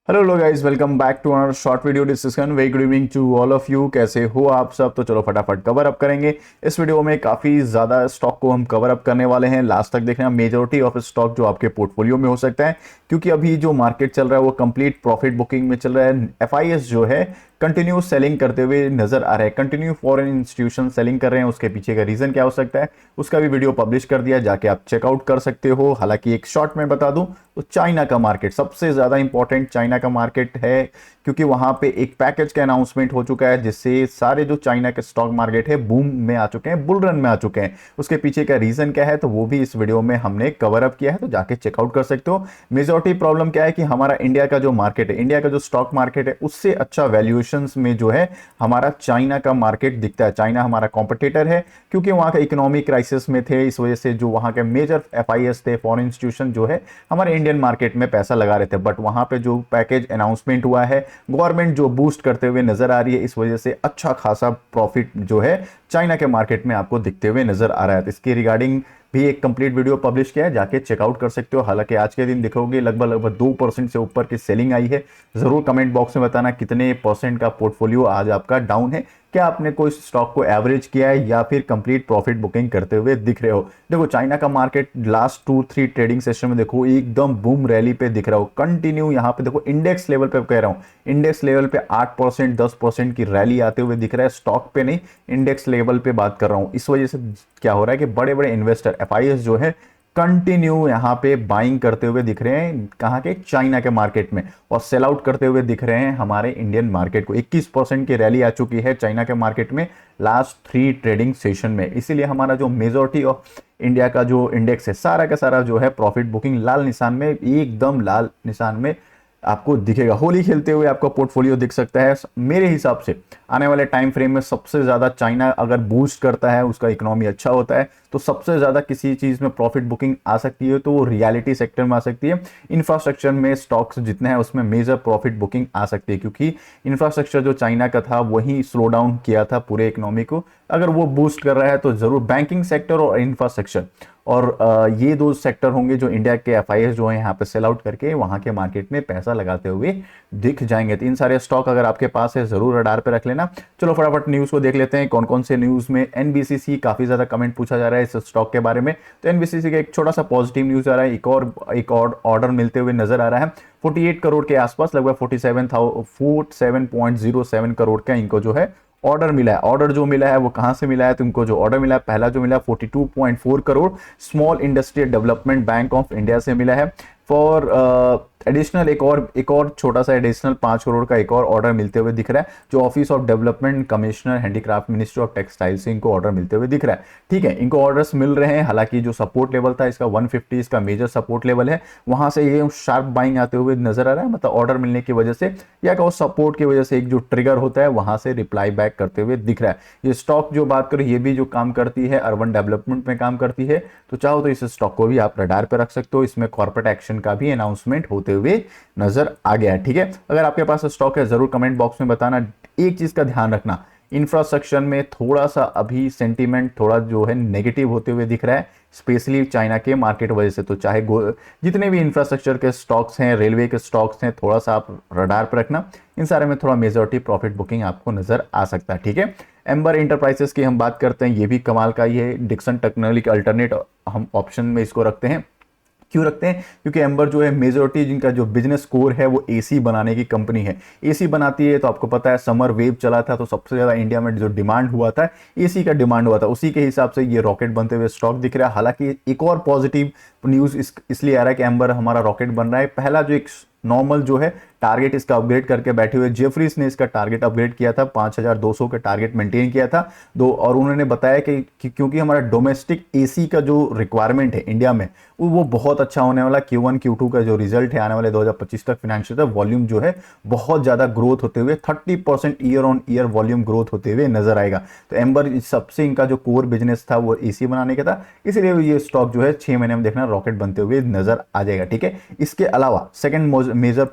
Hello लो guys, welcome back to our short video discussion. Very good evening to all of you. कैसे हो आप सब? तो चलो फटाफट कवर अप करेंगे। इस वीडियो में काफ़ी ज़्यादा स्टॉक को हम कवर अप करने वाले हैं। लास्ट तक देखना, मेजोरिटी ऑफ स्टॉक जो आपके पोर्टफोलियो में हो सकता है, क्योंकि अभी जो मार्केट चल रहा है वो कंप्लीट प्रॉफिट बुकिंग में चल रहा है। एफआईएस जो है कंटिन्यू सेलिंग करते हुए नजर आ रहे हैं, कंटिन्यू फॉरेन इंस्टीट्यूशन सेलिंग कर रहे हैं। उसके पीछे का रीजन क्या हो सकता है उसका भी वीडियो पब्लिश कर दिया, जाके आप चेकआउट कर सकते हो। हालांकि एक शॉर्ट में बता दूं तो चाइना का मार्केट सबसे ज्यादा इंपॉर्टेंट चाइना का मार्केट है, क्योंकि वहां पे एक पैकेज का अनाउंसमेंट हो चुका है जिससे सारे जो चाइना के स्टॉक मार्केट है बूम में आ चुके हैं, बुल रन में आ चुके हैं। उसके पीछे का रीजन क्या है तो वो भी इस वीडियो में हमने कवर अप किया है, तो जाके चेकआउट कर सकते हो। मेजोरिटी प्रॉब्लम क्या है कि हमारा इंडिया का जो मार्केट है, इंडिया का जो स्टॉक मार्केट है, उससे अच्छा वैल्यूएशन में जो है हमारा चाइना का मार्केट दिखता है। चाइना हमारा कॉम्पिटिटर है, क्योंकि वहां का इकोनॉमिक क्राइसिस में थे, इस वजह से जो वहां के मेजर एफआईएस थे, फॉरेन इंस्टीट्यूशन जो है हमारे इंडियन मार्केट में पैसा लगा रहे थे। बट वहां पे जो पैकेज अनाउंसमेंट हुआ है, गवर्नमेंट जो बूस्ट करते हुए नजर आ रही है, इस वजह से अच्छा खासा प्रॉफिट जो है चाइना के मार्केट में आपको दिखते हुए नजर आ रहा है। तो इसके रिगार्डिंग भी एक कंप्लीट वीडियो पब्लिश किया है, जाके चेकआउट कर सकते हो। हालांकि आज के दिन देखोगे लगभग लगभग 2% से ऊपर की सेलिंग आई है। जरूर कमेंट बॉक्स में बताना कितने परसेंट का पोर्टफोलियो आज आपका डाउन है। क्या आपने कोई स्टॉक को एवरेज किया है या फिर कंप्लीट प्रॉफिट बुकिंग करते हुए दिख रहे हो? देखो चाइना का मार्केट लास्ट 2-3 ट्रेडिंग सेशन में देखो एकदम बूम रैली पे दिख रहा हो कंटिन्यू। यहाँ पे देखो इंडेक्स लेवल पे कह रहा हूँ, इंडेक्स लेवल पे 8% 10% की रैली आते हुए दिख रहा है। स्टॉक पे नहीं, इंडेक्स लेवल पे बात कर रहा हूँ। इस वजह से क्या हो रहा है कि बड़े बड़े इन्वेस्टर एफआईएस जो है कंटिन्यू यहां पे बाइंग करते हुए दिख रहे हैं, कहां के? चाइना के मार्केट में, और सेल आउट करते हुए दिख रहे हैं हमारे इंडियन मार्केट को। 21% की रैली आ चुकी है चाइना के मार्केट में लास्ट 3 ट्रेडिंग सेशन में। इसीलिए हमारा जो मेजोरिटी ऑफ इंडिया का जो इंडेक्स है सारा का सारा जो है प्रॉफिट बुकिंग लाल निशान में, एकदम लाल निशान में आपको दिखेगा। होली खेलते हुए आपका पोर्टफोलियो दिख सकता है। मेरे हिसाब से आने वाले टाइम फ्रेम में सबसे ज्यादा चाइना अगर बूस्ट करता है, उसका इकोनॉमी अच्छा होता है, तो सबसे ज्यादा किसी चीज में प्रॉफिट बुकिंग आ सकती है तो वो रियलिटी सेक्टर में आ सकती है। इंफ्रास्ट्रक्चर में स्टॉक्स जितने हैं उसमें मेजर प्रॉफिट बुकिंग आ सकती है, क्योंकि इंफ्रास्ट्रक्चर जो चाइना का था वही स्लो डाउन किया था पूरे इकोनॉमी को। अगर वो बूस्ट कर रहा है तो जरूर बैंकिंग सेक्टर और इंफ्रास्ट्रक्चर, और ये दो सेक्टर होंगे जो इंडिया के एफआईएस जो है यहाँ पे सेल आउट करके वहां के मार्केट में पैसा लगाते हुए दिख जाएंगे। तो इन सारे स्टॉक अगर आपके पास है जरूर रडार पे रख लेना। चलो फटाफट न्यूज को देख लेते हैं कौन कौन से न्यूज में। एनबीसीसी, काफी ज्यादा कमेंट पूछा जा रहा है इस स्टॉक के बारे में, तो एनबीसीसी का एक छोटा सा पॉजिटिव न्यूज आ रहा है। एक और ऑर्डर मिलते हुए नजर आ रहा है 48 करोड़ के आसपास, लगभग 47.07 करोड़ का इनको जो है ऑर्डर मिला है। ऑर्डर जो मिला है वो कहां से मिला है? तुमको जो ऑर्डर मिला है, पहला जो मिला 42.4 crore small industrial development bank of India से मिला है। फॉर एडिशनल एक और छोटा सा एडिशनल 5 करोड़ का एक और ऑर्डर मिलते हुए दिख रहा है, जो office of development commissioner handicraft ministry of textile से इनको ऑर्डर मिलते हुए दिख रहा है। ठीक है, इनको ऑर्डर्स मिल रहे हैं। हालांकि जो सपोर्ट लेवल था इसका 150, इसका मेजर सपोर्ट लेवल है, वहां से ये शार्प बाइंग आते हुए नजर आ रहा है। मतलब ऑर्डर मिलने की वजह से या कहो सपोर्ट की वजह से एक जो ट्रिगर होता है वहां से रिप्लाई बैक करते हुए दिख रहा है। ये स्टॉक जो बात करो ये भी जो काम करती है अर्बन डेवलपमेंट में काम करती है, तो चाहो तो इस स्टॉक को भी आप रडार पे रख सकते हो। इसमें कॉर्पोरेट एक्शन का भी अनाउंसमेंट होते हुए नजर आ गया है। ठीक है, अगर आपके पास स्टॉक है जरूर कमेंट बॉक्स में बताना। एक चीज का ध्यान रखना, इंफ्रास्ट्रक्चर में थोड़ा सा अभी सेंटीमेंट थोड़ा जो है नेगेटिव होते हुए दिख रहा है, स्पेशली चाइना के मार्केट वजह से। तो चाहे जितने भी इंफ्रास्ट्रक्चर के स्टॉक्स हैं, रेलवे के स्टॉक्स हैं, थोड़ा सा आप रडार पर रखना। इन सारे में थोड़ा मेजॉरिटी प्रॉफिट बुकिंग आपको नजर आ सकता है। ठीक है, एम्बर इंटरप्राइजेस की हम बात करते हैं, ये भी कमाल का ही है। डिक्सन टेक्नोलॉजी अल्टरनेट हम ऑप्शन में इसको रखते हैं। क्यों रखते हैं? क्योंकि एम्बर जो है मेजोरिटी जिनका जो बिजनेस कोर है वो एसी बनाने की कंपनी है। एसी बनाती है, तो आपको पता है समर वेव चला था तो सबसे ज्यादा इंडिया में जो डिमांड हुआ था एसी का डिमांड हुआ था, उसी के हिसाब से ये रॉकेट बनते हुए स्टॉक दिख रहा है। हालांकि एक और पॉजिटिव न्यूज इसलिए आ रहा है कि एम्बर हमारा रॉकेट बन रहा है। पहला जो एक नॉर्मल जो है टारगेट इसका अपग्रेड करके बैठे हुए जेफरीज ने इसका टारगेट अपग्रेड किया था, 5200 का टारगेट मेंटेन किया था दो। और उन्होंने बताया कि क्योंकि हमारा डोमेस्टिक एसी का जो रिक्वायरमेंट है इंडिया में वो बहुत अच्छा होने वाला। Q1 Q2 का जो रिजल्ट है आने वाले 2025 तक फाइनेंशियल तक वॉल्यूम जो है बहुत ज्यादा ग्रोथ होते हुए 30% year on year volume growth होते हुए नजर आएगा। तो एम्बर सबसे इनका जो कोर बिजनेस था वो एसी बनाने का था, इसलिए ये स्टॉक जो है 6 महीने में देखना रॉकेट बनते हुए नजर आ जाएगा। ठीक है, इसके अलावा सेकंड मेजर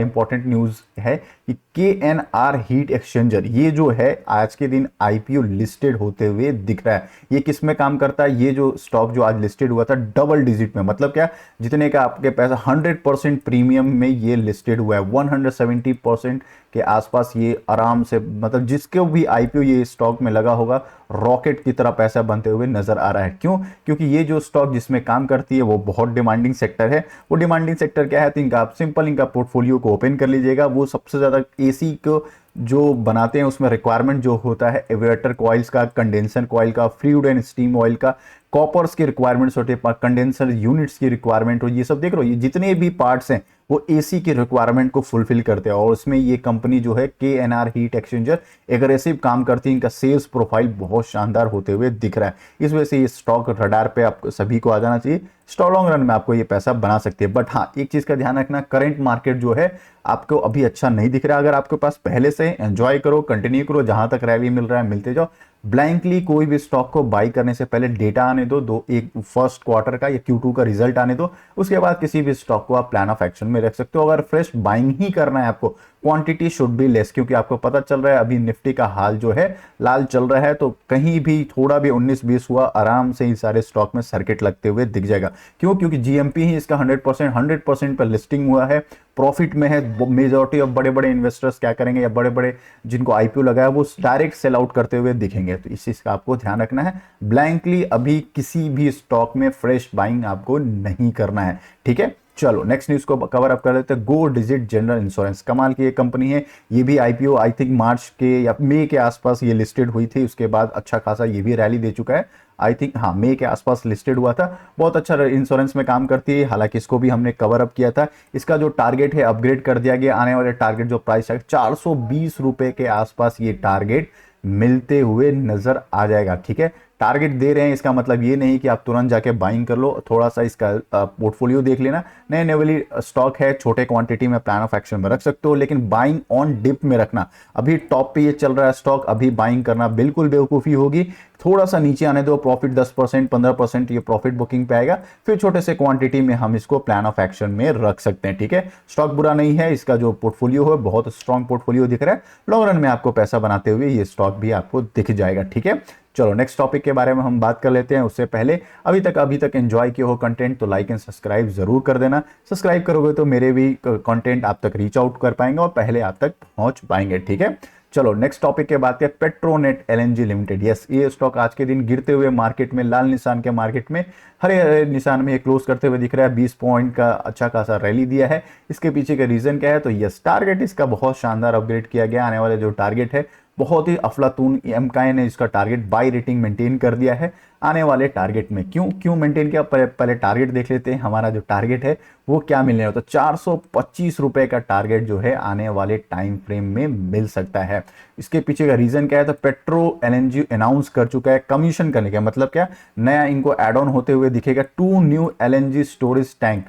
इंपॉर्टेंट न्यूज़ है कि KNR हीट एक्सचेंजर ये जो है आज के दिन IPO लिस्टेड होते हुए दिख रहा है। ये किस में काम करता है? ये जो स्टॉक जो आज लिस्टेड हुआ था डबल डिजिट में, मतलब क्या, जितने का आपके पैसा 100% प्रीमियम में ये लिस्टेड हुआ है, 170% के आसपास ये आराम से, मतलब जिसके भी IPO ये स्टॉक में लगा होगा रॉकेट की तरह पैसा बनते हुए नजर आ रहा है। क्यों? क्योंकि ये जो स्टॉक जिसमें काम करती है वो बहुत डिमांडिंग सेक्टर है। वो डिमांडिंग सेक्टर क्या है? तो इनका आप सिंपल इनका पोर्टफोलियो को ओपन कर लीजिएगा। वो सबसे ज्यादा एसी को जो बनाते हैं उसमें रिक्वायरमेंट जो होता है एविएटर कॉइल्स का, कंडेंसर कॉइल का, फ्लूइड एंड स्टीम ऑयल का, कॉपर्स की रिक्वायरमेंट्स होते हैं, कंडेंसर यूनिट्स की रिक्वायरमेंट हो, ये सब देख रहे हो, ये जितने भी पार्ट्स हैं वो एसी की रिक्वायरमेंट को फुलफिल करते हैं। और उसमें ये कंपनी जो है KNR हीट एक्सचेंजर एग्रेसिव काम करती है। इनका सेल्स प्रोफाइल बहुत शानदार होते हुए दिख रहा है। इस वजह से ये स्टॉक रडार पे आप सभी को आ जाना चाहिए। स्टॉक लॉन्ग रन में आपको ये पैसा बना सकती है। बट हाँ, एक चीज का ध्यान रखना, करंट मार्केट जो है आपको अभी अच्छा नहीं दिख रहा। अगर आपके पास पहले से एंजॉय करो, कंटिन्यू करो, जहां तक रैली मिल रहा है मिलते जाओ। ब्लैंकली कोई भी स्टॉक को बाई करने से पहले डेटा आने दो, एक फर्स्ट क्वार्टर का या Q2 का रिजल्ट आने दो, उसके बाद किसी भी स्टॉक को आप प्लान ऑफ एक्शन में रख सकते हो। अगर फ्रेश बाइंग ही करना है आपको, क्वांटिटी शुड बी लेस, क्योंकि आपको पता चल रहा है अभी निफ्टी का हाल जो है लाल चल रहा है। तो कहीं भी थोड़ा भी 19-20 हुआ आराम से इन सारे स्टॉक में सर्किट लगते हुए दिख जाएगा। क्यों? क्योंकि GMP ही इसका 100% पर लिस्टिंग हुआ है, प्रॉफिट में है। मेजॉरिटी ऑफ बड़े बड़े इन्वेस्टर्स क्या करेंगे, या बड़े बड़े जिनको IPO लगाया वो डायरेक्ट सेल आउट करते हुए दिखेंगे। तो इस चीज का आपको ध्यान रखना है। ब्लैंकली अभी किसी भी स्टॉक में फ्रेश बाइंग आपको नहीं करना है, ठीक है। चलो नेक्स्ट न्यूज को कवर अप कर लेते हैं। गो डिजिट जनरल इंश्योरेंस, कमाल की ये कंपनी है। ये भी IPO आई थिंक मार्च के या मई के आसपास ये लिस्टेड हुई थी। उसके बाद अच्छा खासा ये भी रैली दे चुका है। आई थिंक हाँ मई के आसपास लिस्टेड हुआ था। बहुत अच्छा इंश्योरेंस में काम करती है। हालांकि इसको भी हमने कवर अप किया था। इसका जो टारगेट है अपग्रेड कर दिया गया। आने वाले टारगेट जो प्राइस है 420 रुपए के आसपास ये टारगेट मिलते हुए नजर आ जाएगा, ठीक है। टारगेट दे रहे हैं इसका मतलब ये नहीं कि आप तुरंत जाके बाइंग कर लो। थोड़ा सा इसका पोर्टफोलियो देख लेना। नए नए स्टॉक है, छोटे क्वांटिटी में प्लान ऑफ एक्शन में रख सकते हो, लेकिन बाइंग ऑन डिप में रखना। अभी टॉप पे ये चल रहा है स्टॉक, अभी बाइंग करना बिल्कुल बेवकूफ़ी होगी। थोड़ा सा नीचे आने दो, प्रॉफिट 10% 15% ये प्रॉफिट बुकिंग पे आएगा, फिर छोटे से क्वांटिटी में हम इसको प्लान ऑफ एक्शन में रख सकते हैं, ठीक है। स्टॉक बुरा नहीं है, इसका जो पोर्टफोलियो है बहुत स्ट्रॉन्ग पोर्टफोलियो दिख रहा है। लॉन्ग रन में आपको पैसा बनाते हुए ये स्टॉक भी आपको दिख जाएगा, ठीक है। चलो नेक्स्ट टॉपिक के बारे में हम बात कर लेते हैं। उससे पहले अभी तक एंजॉय किए हो कंटेंट तो लाइक एंड सब्सक्राइब जरूर कर देना। सब्सक्राइब करोगे तो मेरे भी कंटेंट आप तक रीच आउट कर पाएंगे और पहले आप तक पहुंच पाएंगे, ठीक है। चलो नेक्स्ट टॉपिक के बात करें, पेट्रोनेट LNG लिमिटेड। यस, ये स्टॉक आज के दिन गिरते हुए मार्केट में, लाल निशान के मार्केट में हरे हरे निशान में क्लोज करते हुए दिख रहा है। 20 पॉइंट का अच्छा खासा रैली दिया है। इसके पीछे का रीजन क्या है? तो यस, टारगेट इसका बहुत शानदार अपग्रेड किया गया। आने वाले जो टारगेट है बहुत ही अफलातून, एमकाई ने इसका टारगेट बाई रेटिंग मेंटेन कर दिया है आने वाले टारगेट में। क्यों मेंटेन किया? पहले टारगेट देख लेते हैं। हमारा जो टारगेट है वो क्या मिलने वाला, तो 425 रुपए का टारगेट जो है आने वाले टाइम फ्रेम में मिल सकता है। इसके पीछे का रीजन क्या है? तो पेट्रो LNG अनाउंस कर चुका है कमीशन करने का, मतलब क्या, नया इनको एड ऑन होते हुए दिखेगा। 2 new LNG storage tank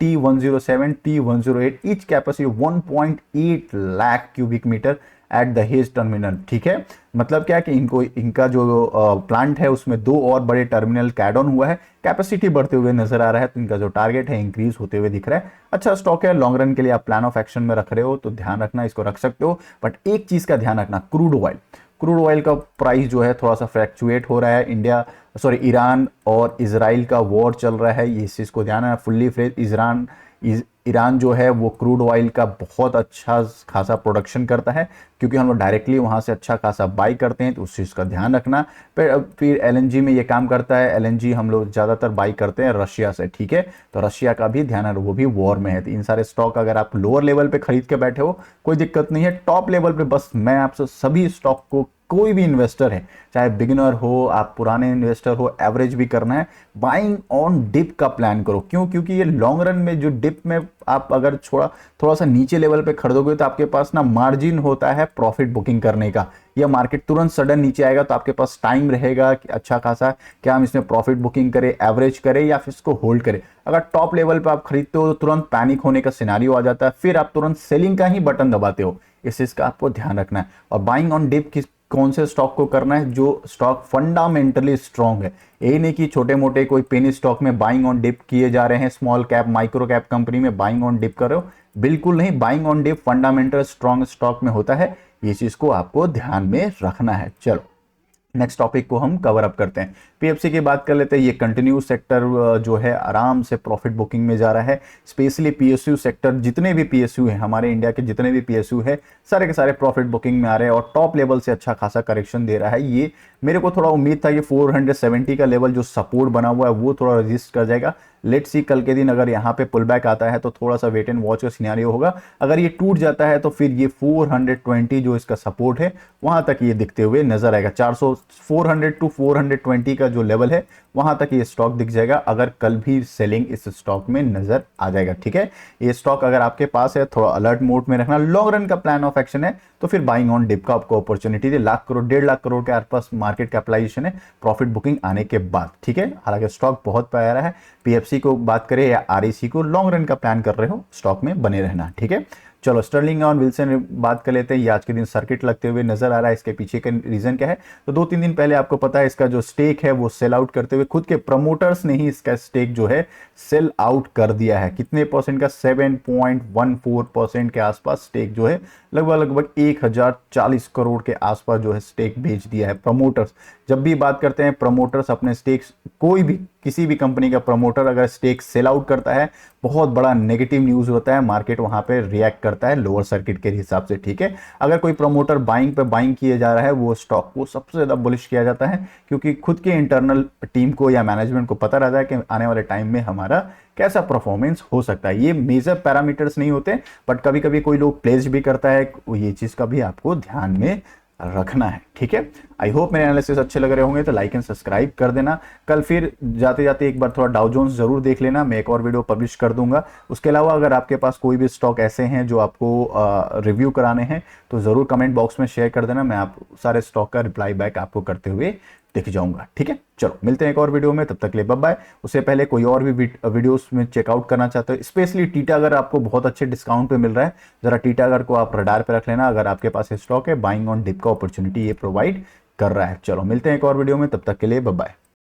T107 T108, each capacity 1.8 lakh cubic metre at Dahej terminal, ठीक है। मतलब क्या कि इनका जो प्लांट है उसमें 2 और बड़े टर्मिनल कैड ऑन हुआ है, कैपेसिटी बढ़ते हुए नजर आ रहा है। तो इनका जो टारगेट है इंक्रीज होते हुए दिख रहा है। अच्छा स्टॉक है, लॉन्ग रन के लिए आप प्लान ऑफ एक्शन में रख रहे हो तो ध्यान रखना, इसको रख सकते हो। बट एक चीज का ध्यान रखना, क्रूड ऑयल का प्राइस जो है थोड़ा सा फ्लैक्चुएट हो रहा है। ईरान और इजराइल का वॉर चल रहा है, ये इस चीज को ध्यान है। फुल्ली फ्लेज ईरान जो है वो क्रूड ऑयल का बहुत अच्छा खासा प्रोडक्शन करता है, क्योंकि हम लोग डायरेक्टली वहां से अच्छा खासा बाई करते हैं, तो उस चीज़ का ध्यान रखना। फिर LNG में ये काम करता है। LNG हम लोग ज़्यादातर बाई करते हैं रशिया से, ठीक है। तो रशिया का भी ध्यान है, वो भी वॉर में है। तो इन सारे स्टॉक अगर आप लोअर लेवल पे खरीद के बैठे हो कोई दिक्कत नहीं है। टॉप लेवल पे बस मैं आपसे सभी स्टॉक को, कोई भी इन्वेस्टर है, चाहे बिगिनर हो, आप पुराने इन्वेस्टर हो, एवरेज भी करना है, बाइंग ऑन डिप का प्लान करो। क्यों? क्योंकि ये लॉन्ग रन में जो डिप में आप अगर थोड़ा सा नीचे लेवल पे खरीदोगे तो आपके पास ना मार्जिन होता है प्रॉफिट बुकिंग करने का। या मार्केट तुरंत सडन नीचे आएगा तो आपके पास टाइम रहेगा कि अच्छा खासा क्या हम इसमें प्रॉफिट बुकिंग करें, एवरेज करें या फिर इसको होल्ड करें। अगर टॉप लेवल पे आप खरीदते हो तो तुरंत पैनिक होने का सिनेरियो आ जाता है, फिर आप तुरंत सेलिंग का ही बटन दबाते हो। इस चीज का आपको ध्यान रखना है। और बाइंग ऑन डिप कौन से स्टॉक को करना है, जो स्टॉक फंडामेंटली स्ट्रांग है। यही नहीं कि छोटे मोटे कोई पेनी स्टॉक में बाइंग ऑन डिप किए जा रहे हैं, small cap micro cap company में बाइंग ऑन डिप कर रहे हो, बिल्कुल नहीं। Buying on dip fundamental strong stock में होता है, ये चीज को आपको ध्यान में रखना है। चलो नेक्स्ट टॉपिक को हम कवर अप करते हैं। पीएफसी की बात कर लेते हैं। ये कंटिन्यू सेक्टर जो है आराम से प्रॉफिट बुकिंग में जा रहा है। स्पेशली पीएसयू सेक्टर, जितने भी पीएसयू हैं हमारे इंडिया के, जितने भी पीएसयू है सारे के सारे प्रॉफिट बुकिंग में आ रहे हैं और टॉप लेवल से अच्छा खासा करेक्शन दे रहा है। ये मेरे को थोड़ा उम्मीद था कि 470 का लेवल जो सपोर्ट बना हुआ है वो थोड़ा रजिस्ट कर जाएगा। लेट्स सी कल के दिन अगर यहाँ पे पुल बैक आता है तो थोड़ा सा वेट एंड वॉच का सिनेरियो होगा। अगर ये टूट जाता है तो फिर ये 420 जो इसका सपोर्ट है वहां तक ये दिखते हुए नजर आएगा। 400 टू 420 का जो लेवल है वहां तक ये स्टॉक दिख जाएगा अगर कल भी सेलिंग इस स्टॉक में नजर आ जाएगा। ठीक है, ये स्टॉक अगर आपके पास है थोड़ा अलर्ट मोड में रखना। लॉन्ग रन का प्लान ऑफ एक्शन है तो फिर बाइंग ऑन डिप का आपको अपॉर्चुनिटी है। 1 करोड़ 1.5 लाख करोड़ के आसपास मार्केट कैपिटलाइजेशन है प्रॉफिट बुकिंग आने के बाद। ठीक है, हालांकि स्टॉक बहुत प्यारा है। पीएफसी को बात करें या आरईसी को, लॉन्ग रन का प्लान कर रहे हो स्टॉक में बने रहना। ठीक है, चलो स्टर्लिंग और विल्सन बात कर लेते हैं। ये आज के दिन सर्किट लगते हुए नजर आ रहा है। इसके पीछे का रीजन क्या है, तो 2-3 दिन पहले आपको पता है इसका जो स्टेक है वो सेल आउट करते हुए खुद के प्रमोटर्स ने ही इसका स्टेक जो है सेल आउट कर दिया है। कितने परसेंट का, 7.14% के आसपास स्टेक जो है, लगभग 1040 करोड़ के आसपास जो है स्टेक बेच दिया है प्रमोटर्स। जब भी बात करते हैं प्रमोटर्स अपने स्टेक्स, कोई भी किसी भी कंपनी का प्रमोटर अगर स्टेक सेल आउट करता है बहुत बड़ा नेगेटिव न्यूज होता है, मार्केट वहां पे रिएक्ट करता है लोअर सर्किट के हिसाब से। ठीक है, अगर कोई प्रमोटर बाइंग पे बाइंग किए जा रहा है वो स्टॉक को सबसे ज्यादा बुलिश किया जाता है, क्योंकि खुद के इंटरनल टीम को या मैनेजमेंट को पता रहता है कि आने वाले टाइम में हमारा कैसा परफॉर्मेंस हो सकता है। ये मेजर पैरामीटर्स नहीं होते, बट कभी कभी कोई लोग प्लेस भी करता है, ये चीज का भी आपको ध्यान में रखना है। ठीक है, आई होप मेरे एनालिसिस अच्छे लग रहे होंगे तो लाइक एंड सब्सक्राइब कर देना। कल फिर जाते जाते एक बार थोड़ा डाउ जोन्स जरूर देख लेना, मैं एक और वीडियो पब्लिश कर दूंगा। उसके अलावा अगर आपके पास कोई भी स्टॉक ऐसे हैं जो आपको रिव्यू कराने हैं तो जरूर कमेंट बॉक्स में शेयर कर देना, मैं आप सारे स्टॉक का रिप्लाई बैक आपको करते हुए दिख जाऊंगा। ठीक है, चलो मिलते हैं एक और वीडियो में, तब तक के लिए बाय बाय। उससे पहले कोई और भी वीडियोस में चेकआउट करना चाहते हो, स्पेशली टीटागढ़ आपको बहुत अच्छे डिस्काउंट पे मिल रहा है, जरा टीटागढ़ को आप रडार पे रख लेना। अगर आपके पास स्टॉक है, बाइंग ऑन डिप का अपॉर्चुनिटी ये प्रोवाइड कर रहा है। चलो मिलते हैं एक और वीडियो में, तब तक के लिए बाय बाय।